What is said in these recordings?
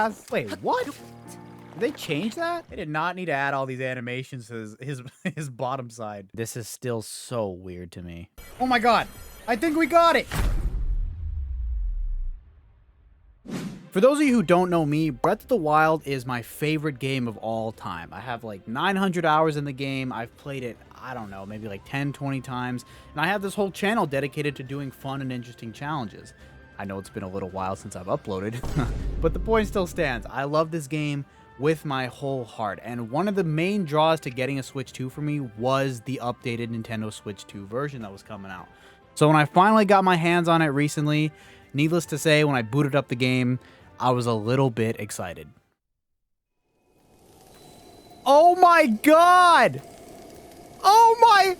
ass. Wait, what? Did they change that? They did not need to add all these animations to his bottom side. This is still so weird to me. Oh my god. I think we got it. For those of you who don't know me, Breath of the Wild is my favorite game of all time. I have like 900 hours in the game. I've played it, I don't know, maybe like 10, 20 times. And I have this whole channel dedicated to doing fun and interesting challenges. I know it's been a little while since I've uploaded, but the point still stands. I love this game with my whole heart. And one of the main draws to getting a Switch 2 for me was the updated Nintendo Switch 2 version that was coming out. So when I finally got my hands on it recently, needless to say, when I booted up the game, I was a little bit excited. Oh my god! Oh my...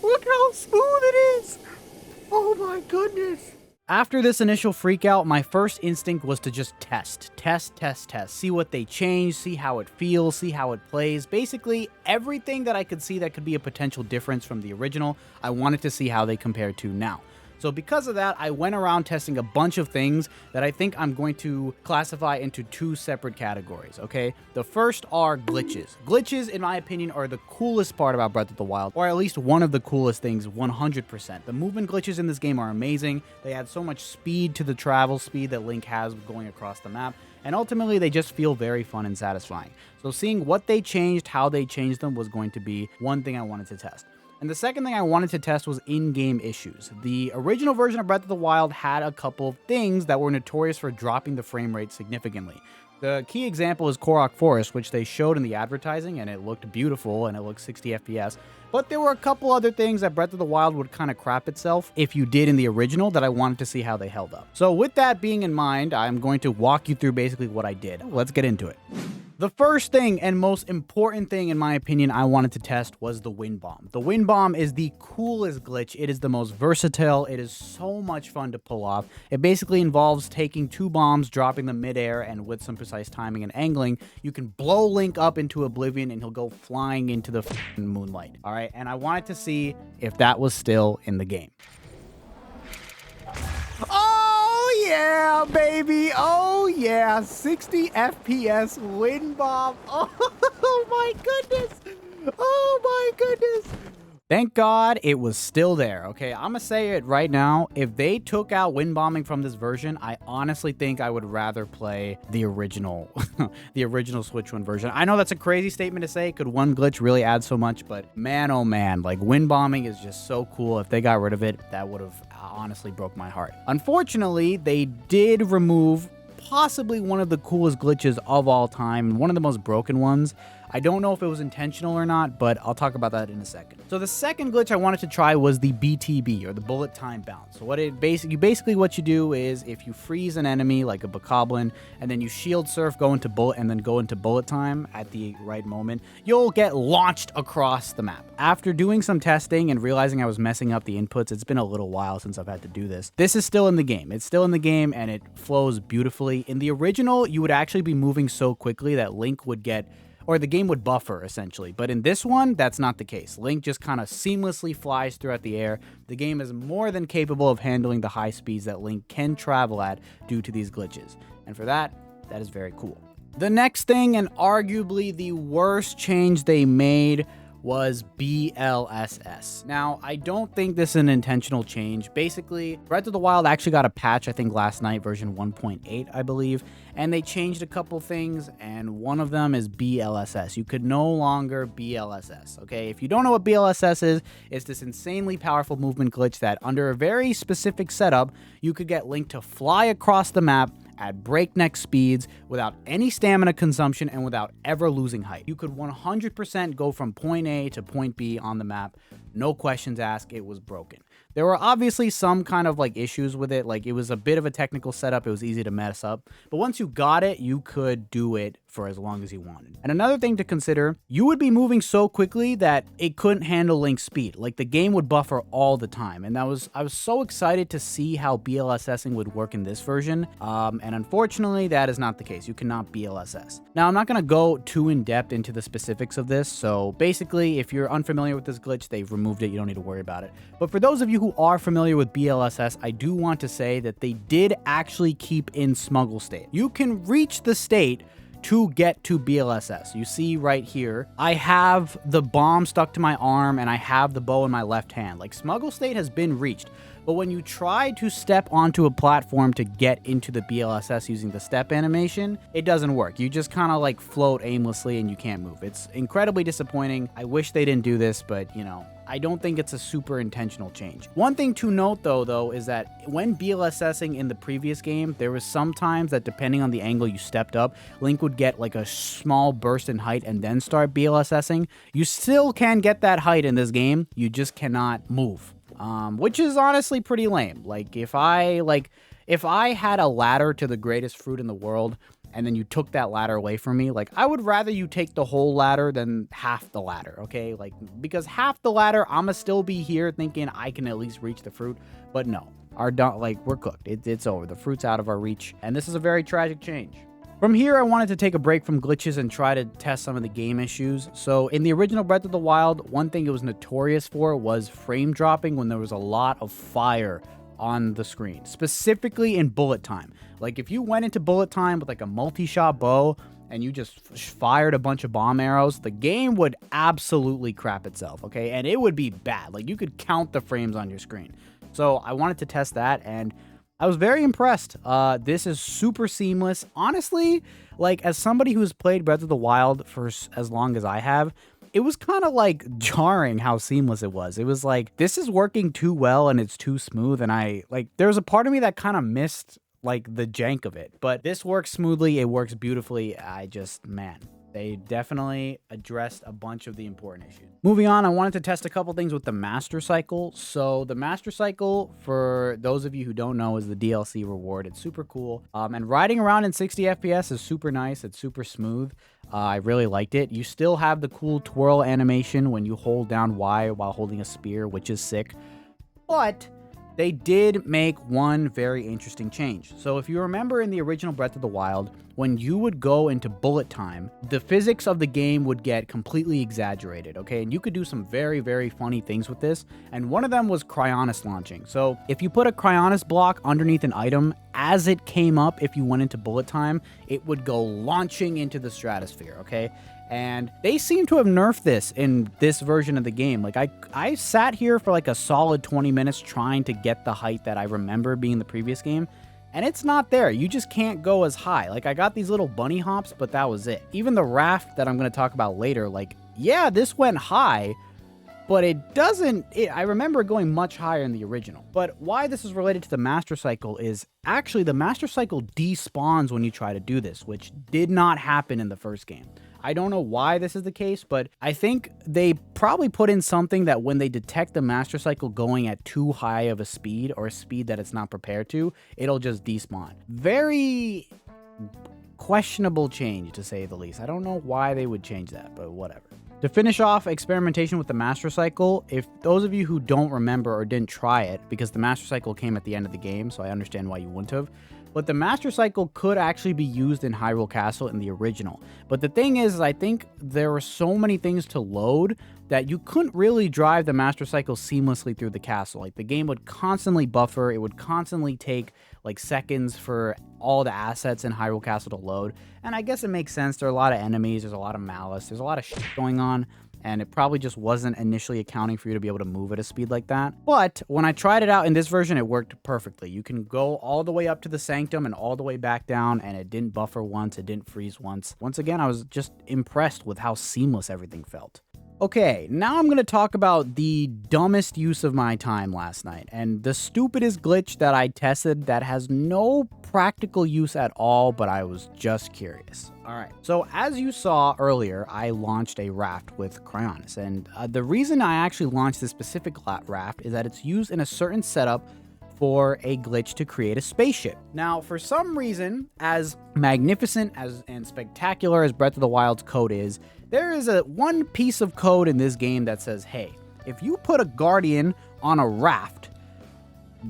Look how smooth it is! Oh my goodness! After this initial freakout, my first instinct was to just test. See what they changed, see how it feels, see how it plays. Basically, everything that I could see that could be a potential difference from the original, I wanted to see how they compare to now. So because of that, I went around testing a bunch of things that I think I'm going to classify into two separate categories, okay? The first are glitches. Glitches, in my opinion, are the coolest part about Breath of the Wild, or at least one of the coolest things, 100%. The movement glitches in this game are amazing. They add so much speed to the travel speed that Link has going across the map, and ultimately they just feel very fun and satisfying. So seeing what they changed, how they changed them, was going to be one thing I wanted to test. And the second thing I wanted to test was in-game issues. The original version of Breath of the Wild had a couple of things that were notorious for dropping the frame rate significantly. The key example is Korok Forest, which they showed in the advertising, and it looked beautiful, and it looked 60 FPS. But there were a couple other things that Breath of the Wild would kind of crap itself if you did in the original that I wanted to see how they held up. So with that being in mind, I'm going to walk you through basically what I did. Let's get into it. The first thing and most important thing, in my opinion, I wanted to test was the Wind Bomb. The Wind Bomb is the coolest glitch. It is the most versatile. It is so much fun to pull off. It basically involves taking two bombs, dropping them midair, and with some precise timing and angling, you can blow Link up into oblivion and he'll go flying into the moonlight. All right, and I wanted to see if that was still in the game. Oh yeah, baby. Oh yeah, 60 FPS Wind Bomb. Oh my goodness. Oh my goodness. Thank God it was still there, okay? I'm gonna say it right now. If they took out wind bombing from this version, I honestly think I would rather play the original, the original Switch 1 version. I know that's a crazy statement to say. Could one glitch really add so much? But man, oh man, like wind bombing is just so cool. If they got rid of it, that would have honestly broke my heart. Unfortunately, they did remove possibly one of the coolest glitches of all time, one of the most broken ones. I don't know if it was intentional or not, but I'll talk about that in a second. So the second glitch I wanted to try was the BTB, or the bullet time bounce. So what it basically what you do is if you freeze an enemy like a bokoblin and then you shield surf, go into bullet time at the right moment, you'll get launched across the map. After doing some testing and realizing I was messing up the inputs, it's been a little while since I've had to do this. This is still in the game. It's still in the game and it flows beautifully. In the original, you would actually be moving so quickly that Link would get, or the game would buffer, essentially. But in this one, that's not the case. Link just kind of seamlessly flies throughout the air. The game is more than capable of handling the high speeds that Link can travel at due to these glitches. And for that, that is very cool. The next thing, and arguably the worst change they made, was BLSS. Now, I don't think this is an intentional change. Basically, Breath of the Wild actually got a patch, I think last night, version 1.8, I believe, and they changed a couple things, and one of them is BLSS. You could no longer BLSS, okay? If you don't know what BLSS is, it's this insanely powerful movement glitch that, under a very specific setup, you could get Link to fly across the map at breakneck speeds without any stamina consumption and without ever losing height. You could 100% go from point A to point B on the map, no questions asked. It was broken. There were obviously some kind of like issues with it, like it was a bit of a technical setup, it was easy to mess up, but once you got it, you could do it for as long as you wanted. And another thing to consider, you would be moving so quickly that it couldn't handle Link's speed. Like the game would buffer all the time, and I was so excited to see how BLSSing would work in this version, and unfortunately that is not the case. You cannot BLSS. Now I'm not going to go too in depth into the specifics of this, so basically if you're unfamiliar with this glitch, they've removed it, you don't need to worry about it. But for those of you who who are familiar with BLSS, I do want to say that they did actually keep in Smuggle State. You can reach the state to get to BLSS. You see right here, I have the bomb stuck to my arm and I have the bow in my left hand. Like, Smuggle State has been reached. But when you try to step onto a platform to get into the BLSS using the step animation, it doesn't work. You just kind of like float aimlessly and you can't move. It's incredibly disappointing. I wish they didn't do this, but you know, I don't think it's a super intentional change. One thing to note though, is that when BLSSing in the previous game, there was sometimes that depending on the angle you stepped up, Link would get like a small burst in height and then start BLSSing. You still can get that height in this game, you just cannot move. Which is honestly pretty lame. Like, if I had a ladder to the greatest fruit in the world, and then you took that ladder away from me, like, I would rather you take the whole ladder than half the ladder, okay? Like, because half the ladder, I'ma still be here thinking I can at least reach the fruit, but no. We're cooked. It's over. The fruit's out of our reach, and this is a very tragic change. From here, I wanted to take a break from glitches and try to test some of the game issues. So in the original Breath of the Wild, one thing it was notorious for was frame dropping when there was a lot of fire on the screen, specifically in bullet time. Like, if you went into bullet time with like a multi-shot bow and you just fired a bunch of bomb arrows, the game would absolutely crap itself, okay? And it would be bad. Like, you could count the frames on your screen. So I wanted to test that, and I was very impressed. This is super seamless. Honestly, like, as somebody who's played Breath of the Wild for as long as I have, it was kind of like jarring how seamless it was. It was like, this is working too well and it's too smooth. And there was a part of me that kind of missed like the jank of it, but this works smoothly. It works beautifully. Man, they definitely addressed a bunch of the important issues. Moving on, I wanted to test a couple things with the Master Cycle. So the Master Cycle, for those of you who don't know, is the DLC reward. It's super cool. And riding around in 60 FPS is super nice. It's super smooth. I really liked it. You still have the cool twirl animation when you hold down Y while holding a spear, which is sick. But they did make one very interesting change. So if you remember in the original Breath of the Wild, when you would go into bullet time, the physics of the game would get completely exaggerated, okay? And you could do some very, very funny things with this. And one of them was Cryonis launching. So if you put a Cryonis block underneath an item, as it came up, if you went into bullet time, it would go launching into the stratosphere, okay? And they seem to have nerfed this in this version of the game. Like, I sat here for like a solid 20 minutes trying to get the height that I remember being the previous game, and it's not there. You just can't go as high. Like, I got these little bunny hops, but that was it. Even the raft that I'm going to talk about later, like, yeah, this went high, but I remember going much higher in the original. But why this is related to the Master Cycle is actually the Master Cycle despawns when you try to do this, which did not happen in the first game. I don't know why this is the case, but I think they probably put in something that when they detect the Master Cycle going at too high of a speed or a speed that it's not prepared to, it'll just despawn. Very questionable change, to say the least. I don't know why they would change that, but whatever. To finish off experimentation with the Master Cycle, if those of you who don't remember or didn't try it, because the Master Cycle came at the end of the game, so I understand why you wouldn't have, but the Master Cycle could actually be used in Hyrule Castle in the original. But the thing is, I think there were so many things to load that you couldn't really drive the Master Cycle seamlessly through the castle. Like, the game would constantly buffer. It would constantly take like seconds for all the assets in Hyrule Castle to load. And I guess it makes sense. There are a lot of enemies. There's a lot of malice. There's a lot of shit going on. And it probably just wasn't initially accounting for you to be able to move at a speed like that. But when I tried it out in this version, it worked perfectly. You can go all the way up to the Sanctum and all the way back down, and it didn't buffer once, it didn't freeze once. Once again, I was just impressed with how seamless everything felt. Okay, now I'm going to talk about the dumbest use of my time last night, and the stupidest glitch that I tested that has no practical use at all, but I was just curious. Alright, so as you saw earlier, I launched a raft with Cryonis, and the reason I actually launched this specific raft is that it's used in a certain setup for a glitch to create a spaceship. Now, for some reason, as magnificent and spectacular as Breath of the Wild's code is, there is one piece of code in this game that says, hey, if you put a Guardian on a raft,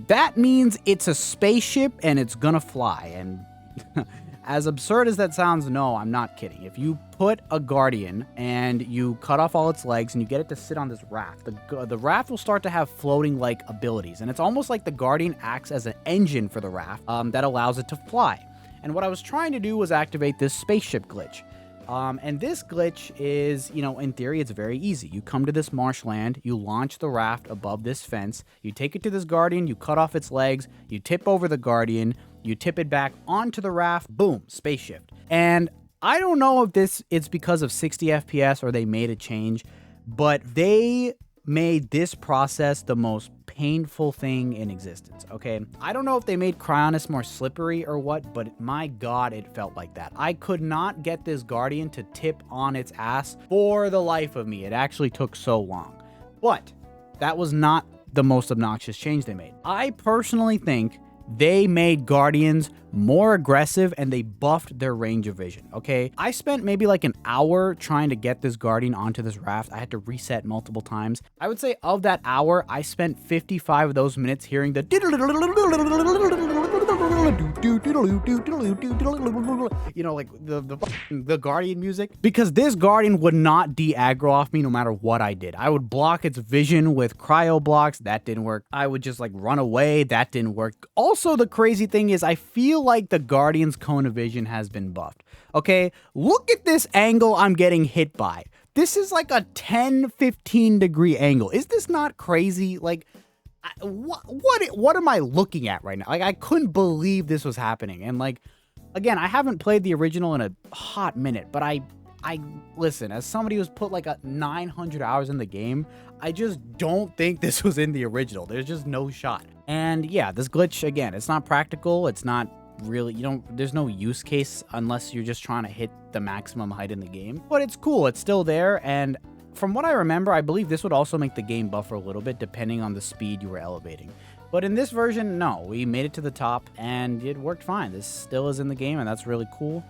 that means it's a spaceship and it's gonna fly. And as absurd as that sounds, no, I'm not kidding. If you put a guardian and you cut off all its legs and you get it to sit on this raft, the raft will start to have floating like abilities. And it's almost like the guardian acts as an engine for the raft that allows it to fly. And what I was trying to do was activate this spaceship glitch. And this glitch is, you know, in theory, it's very easy. You come to this marshland, you launch the raft above this fence, you take it to this guardian, you cut off its legs, you tip over the guardian, you tip it back onto the raft, boom, space shift. And I don't know if it's because of 60 FPS or they made a change, but they made this process the most painful thing in existence, okay? I don't know if they made Cryonis more slippery or what, but my god, it felt like that. I could not get this guardian to tip on its ass for the life of me. It actually took so long. But that was not the most obnoxious change they made. I personally think they made guardians more aggressive and they buffed their range of vision, okay? I spent maybe like an hour trying to get this guardian onto this raft. I had to reset multiple times. I would say of that hour, I spent 55 of those minutes hearing the you know, like the guardian music, because this guardian would not de-aggro off me no matter what I did. I would block its vision with cryo blocks. That didn't work. I would just like run away. That didn't work. Also, the crazy thing is I feel like the guardian's cone of vision has been buffed. Okay, look at this angle I'm getting hit by. This is like a 10-15 degree angle. Is this not crazy? Like, what am I looking at right now? Like, I couldn't believe this was happening. And like, again, I haven't played the original in a hot minute, but I listen, as somebody who's put like 900 hours in the game, I just don't think this was in the original. There's just no shot. And yeah, this glitch, again, it's not practical. It's not really, there's no use case unless you're just trying to hit the maximum height in the game. But it's cool. It's still there. And from what I remember, I believe this would also make the game buffer a little bit depending on the speed you were elevating. But in this version, no, we made it to the top and it worked fine. This still is in the game and that's really cool.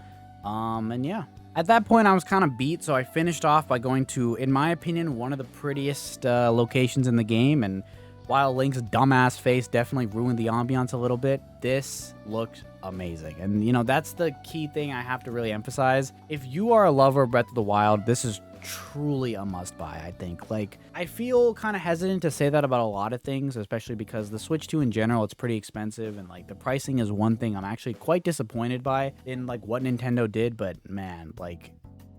And yeah. At that point, I was kind of beat, so I finished off by going to, in my opinion, one of the prettiest locations in the game. And while Link's dumbass face definitely ruined the ambiance a little bit, this looked amazing. And, you know, that's the key thing I have to really emphasize. If you are a lover of Breath of the Wild, this is truly a must-buy, I think. Like, I feel kind of hesitant to say that about a lot of things, especially because the Switch 2 in general, it's pretty expensive, and like the pricing is one thing I'm actually quite disappointed by in like what Nintendo did, but man, like,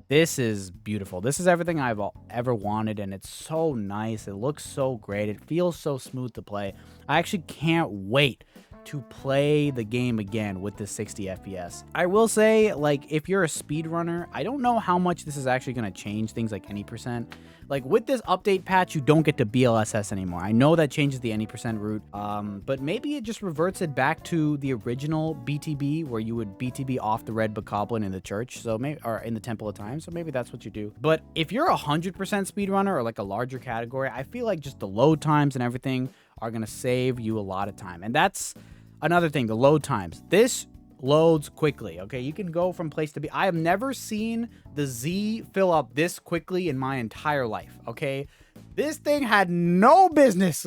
this is beautiful. This is everything I've ever wanted, and it's so nice. It looks so great. It feels so smooth to play. I actually can't wait to play the game again with the 60 FPS. I will say, like, if you're a speedrunner, I don't know how much this is actually going to change things like any percent. Like, with this update patch, you don't get to BLSS anymore. I know that changes the any percent route, but maybe it just reverts it back to the original BTB, where you would BTB off the red bokoblin in the church, so maybe, or in the Temple of Time, so maybe that's what you do. But if you're 100% speedrunner or like a larger category, I feel like just the load times and everything are going to save you a lot of time. And that's another thing, the load times. This loads quickly, okay? You can go from place to be. I have never seen the Z fill up this quickly in my entire life, okay? This thing had no business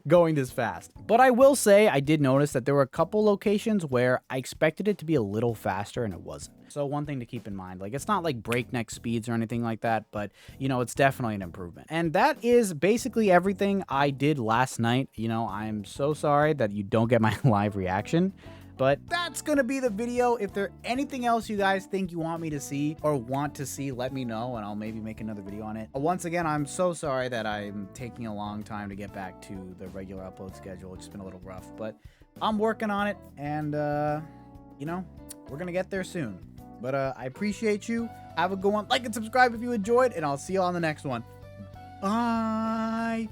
going this fast. But I will say, I did notice that there were a couple locations where I expected it to be a little faster and it wasn't. So one thing to keep in mind, like, it's not like breakneck speeds or anything like that, but, you know, it's definitely an improvement. And that is basically everything I did last night. You know, I'm so sorry that you don't get my live reaction, but that's gonna be the video. If there's anything else you guys think you want me to see or want to see, let me know and I'll maybe make another video on it. Once again, I'm so sorry that I'm taking a long time to get back to the regular upload schedule. It's been a little rough, but I'm working on it, and you know, we're gonna get there soon. But I appreciate you. Have a good one. Like and subscribe if you enjoyed, and I'll see you on the next one. Bye.